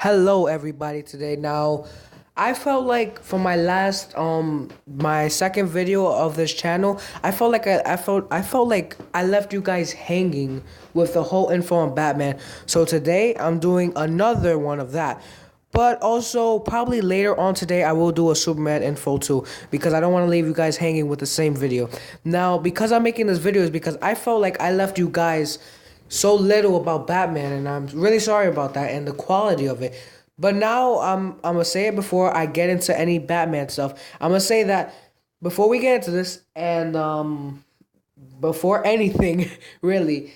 Hello everybody today. Now, I felt like for my last my second video of this channel, I felt like I left you guys hanging with the whole info on Batman. So today I'm doing another one of that. But also probably later on today I will do a Superman info too because I don't want to leave you guys hanging with the same video. Now, because I'm making this video is because I felt like I left you guys so little about Batman, and I'm really sorry about that and the quality of it. But now I'm gonna say it before I get into any Batman stuff. I'm gonna say that before we get into this and before anything really,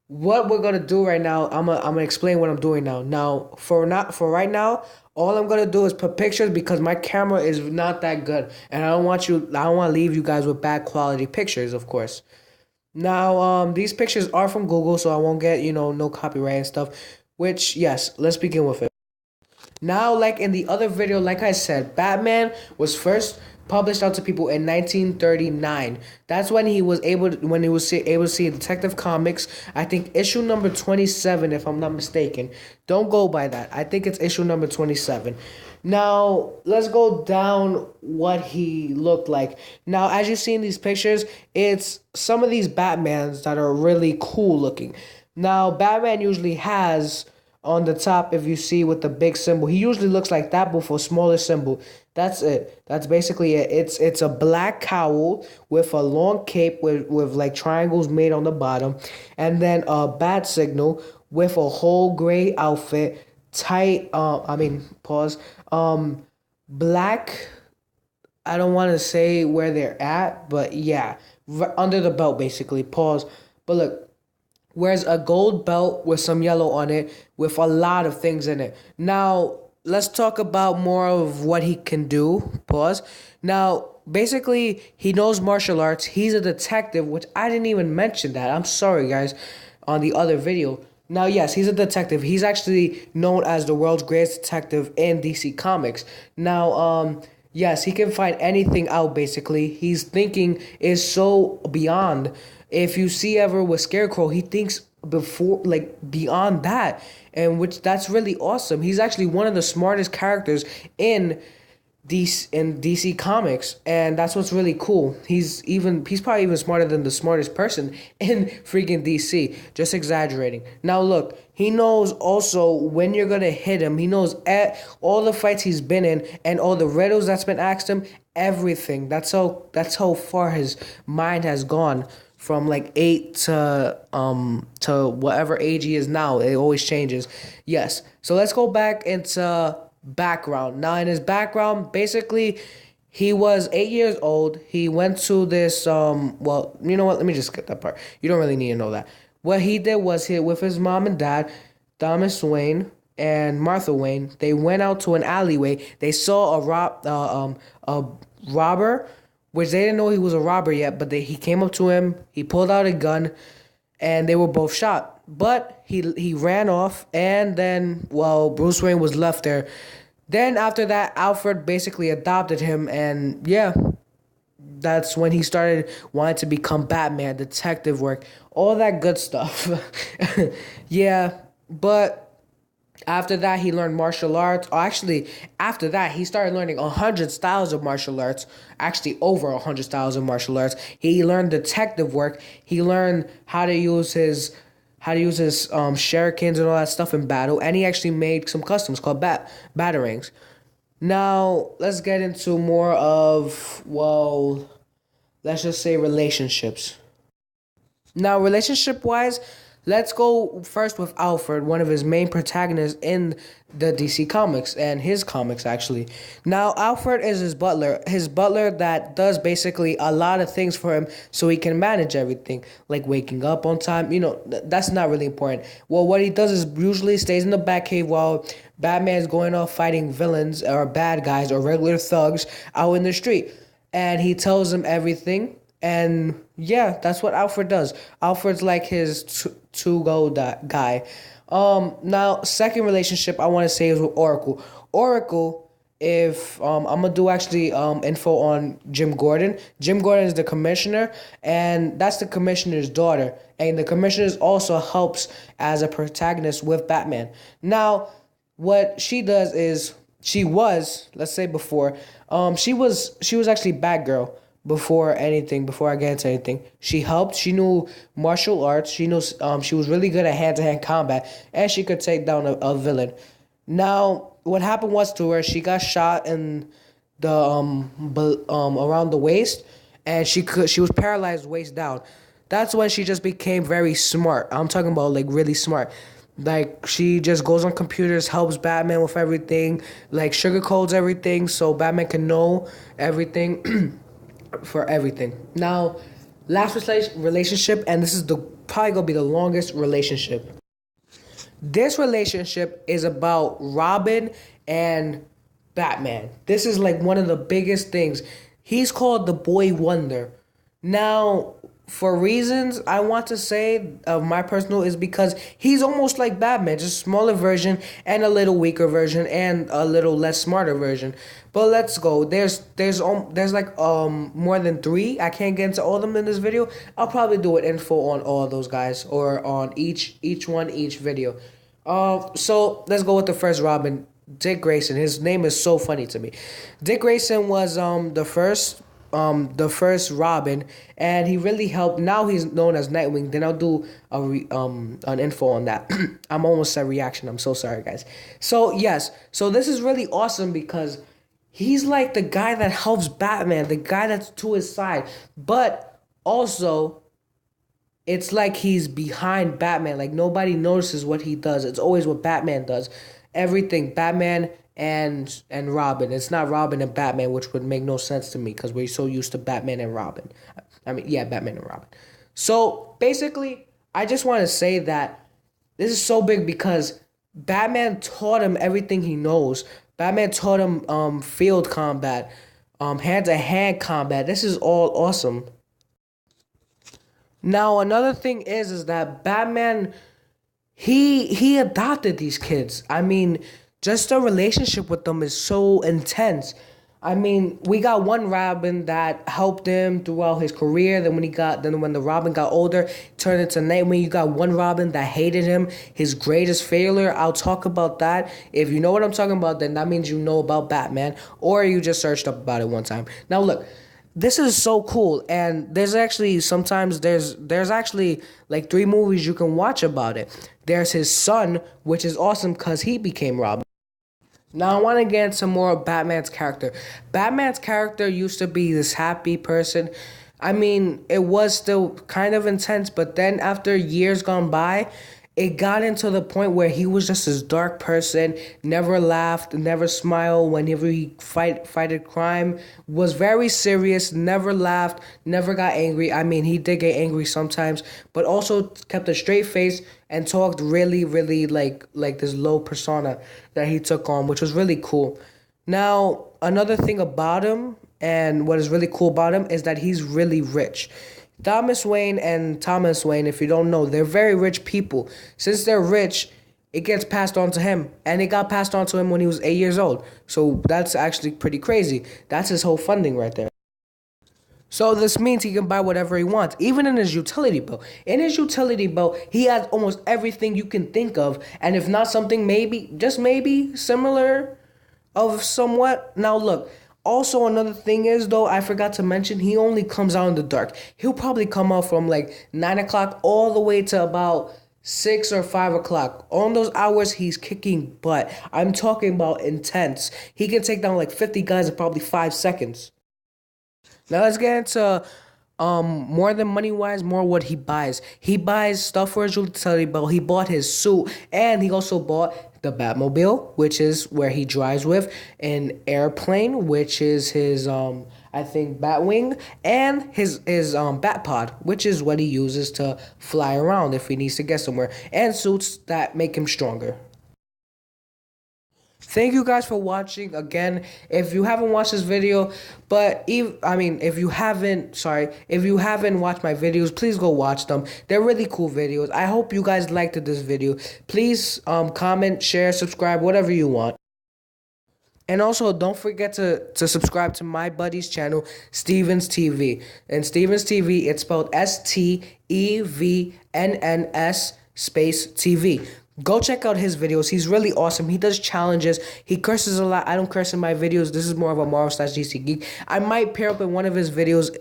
what we're gonna do right now, I'm gonna explain what I'm doing now. Now for right now, all I'm gonna do is put pictures because my camera is not that good, and I don't want to leave you guys with bad quality pictures, of course. Now, these pictures are from Google, so I won't get, no copyright and stuff. Which, yes, let's begin with it. Now, like in the other video, like I said, Batman was first published out to people in 1939. That's when he was able to see Detective Comics. I think issue number 27, if I'm not mistaken. Don't go by that. I think it's issue number 27. Now, let's go down what he looked like. Now, as you see in these pictures, it's some of these Batmans that are really cool looking. Now, Batman usually has on the top, if you see with the big symbol, he usually looks like that, but for a smaller symbol. That's it. That's basically it. It's a black cowl with a long cape with like triangles made on the bottom, and then a bat signal with a whole gray outfit, tight. Pause. Black. I don't want to say where they're at, but yeah, under the belt basically. Pause. But look, wears a gold belt with some yellow on it with a lot of things in it. Now, let's talk about more of what he can do. Pause. Now, basically, he knows martial arts. He's a detective, which I didn't even mention that. I'm sorry, guys, on the other video. Now, yes, he's a detective. He's actually known as the world's greatest detective in DC Comics. Now, yes, he can find anything out, basically. His thinking is so beyond. If you see ever with Scarecrow, he thinks before, like, beyond that. And which that's really awesome. He's actually one of the smartest characters in DC Comics, and that's what's really cool. He's probably even smarter than the smartest person in freaking DC. Just exaggerating. Now look, he knows also when you're gonna hit him. He knows all the fights he's been in and all the riddles that's been asked him. Everything. That's how far his mind has gone from like 8 to whatever age he is now. It always changes. Yes. So let's go back into background. Now in his background, basically he was 8 years old. He went to this well, you know what? Let me just skip that part. You don't really need to know that. What he did was with his mom and dad, Thomas Wayne and Martha Wayne, they went out to an alleyway. They saw a robber, which they didn't know he was a robber yet, but he came up to him, he pulled out a gun, and they were both shot. But he ran off, and then, well, Bruce Wayne was left there. Then after that, Alfred basically adopted him, and yeah, that's when he started wanting to become Batman, detective work, all that good stuff. Yeah, but after that, he learned martial arts. Or actually, after that, he started learning 100 styles of martial arts. Actually, over 100 styles of martial arts. He learned detective work. He learned how to use his shurikens and all that stuff in battle. And he actually made some customs called batarangs. Now, let's get into more of, well, let's just say relationships. Now, relationship-wise, let's go first with Alfred, one of his main protagonists in the DC Comics and his comics, actually. Now, Alfred is his butler that does basically a lot of things for him so he can manage everything, like waking up on time. That's not really important. Well, what he does is usually stays in the Batcave while Batman's going off fighting villains or bad guys or regular thugs out in the street. And he tells them everything. And yeah, that's what Alfred does. Alfred's like his to-go guy. Now, second relationship I want to say is with Oracle. Oracle, if I'm gonna do actually info on Jim Gordon. Jim Gordon is the commissioner, and that's the commissioner's daughter. And the commissioner also helps as a protagonist with Batman. Now, what she does is she was, let's say before, she was actually Batgirl before anything, before I get into anything. She helped, she knew martial arts, she knows she was really good at hand to hand combat, and she could take down a villain. Now, what happened was to her, she got shot in the around the waist, and she was paralyzed waist down. That's when she just became very smart. I'm talking about like really smart. Like she just goes on computers, helps Batman with everything, like sugarcoats everything so Batman can know everything for everything. Now, last relationship, and this is the probably gonna be the longest relationship. This relationship is about Robin and Batman. This is like one of the biggest things. He's called the Boy Wonder. Now, for reasons I want to say of my personal is because he's almost like Batman, just smaller version and a little weaker version and a little less smarter version. But let's go. There's like more than three. I can't get into all of them in this video. I'll probably do an info on all of those guys or on each video. So let's go with the first Robin, Dick Grayson. His name is so funny to me. Dick Grayson was the first Robin, and he really helped. Now he's known as Nightwing. Then I'll do an info on that. I'm almost at reaction. I'm so sorry, guys. So yes, so this is really awesome because he's like the guy that helps Batman, the guy that's to his side, but also it's like he's behind Batman. Like nobody notices what he does. It's always what Batman does. Everything Batman and Robin. It's not Robin and Batman, which would make no sense to me because we're so used to Batman and Robin. I mean, yeah, Batman and Robin. So basically, I just want to say that this is so big because Batman taught him everything he knows. Batman taught him field combat, hand to hand combat. This is all awesome. Now another thing is that Batman he adopted these kids. I mean, just the relationship with them is so intense. I mean, we got one Robin that helped him throughout his career. Then when the Robin got older, turned into Nightwing. You got one Robin that hated him, his greatest failure. I'll talk about that. If you know what I'm talking about, then that means you know about Batman, or you just searched up about it one time. Now look, this is so cool, and there's actually sometimes there's actually like 3 movies you can watch about it. There's his son, which is awesome because he became Robin. Now I want to get into more of Batman's character. Batman's character used to be this happy person. I mean, it was still kind of intense, but then after years gone by, it got into the point where he was just this dark person, never laughed, never smiled whenever he fighted crime, was very serious, never laughed, never got angry. I mean, he did get angry sometimes, but also kept a straight face and talked really, really like this low persona that he took on, which was really cool. Now, another thing about him, and what is really cool about him, is that he's really rich. Thomas Wayne and Thomas Wayne, if you don't know, they're very rich people. Since they're rich, it gets passed on to him. And it got passed on to him when he was 8 years old. So that's actually pretty crazy. That's his whole funding right there. So this means he can buy whatever he wants, even in his utility belt. In his utility belt, he has almost everything you can think of. And if not something maybe, just maybe, similar of somewhat. Now look. Also, another thing is, though, I forgot to mention, he only comes out in the dark. He'll probably come out from like 9 o'clock all the way to about 6 or 5 o'clock. On those hours, he's kicking butt. I'm talking about intense. He can take down like 50 guys in probably 5 seconds. Now let's get into more than money wise, more what he buys. He buys stuff for his utility belt. He bought his suit, and he also bought the Batmobile, which is where he drives with, an airplane, which is his I think Batwing, and his Batpod, which is what he uses to fly around if he needs to get somewhere, and suits that make him stronger. Thank you guys for watching again. If you haven't watched this video, if you haven't watched my videos, please go watch them. They're really cool videos. I hope you guys liked this video. Please comment, share, subscribe, whatever you want. And also, don't forget to subscribe to my buddy's channel, Stevens TV. And Stevens TV, it's spelled STEVNNS space TV. Go check out his videos. He's really awesome. He does challenges. He curses a lot. I don't curse in my videos. This is more of a Marvel/DC geek. I might pair up in one of his videos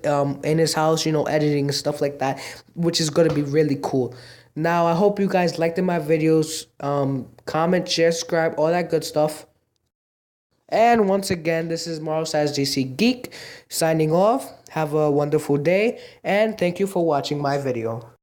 in his house, editing and stuff like that, which is going to be really cool. Now, I hope you guys liked my videos. Comment, share, subscribe, all that good stuff. And once again, this is Marvel/DC Geek signing off. Have a wonderful day, and thank you for watching my video.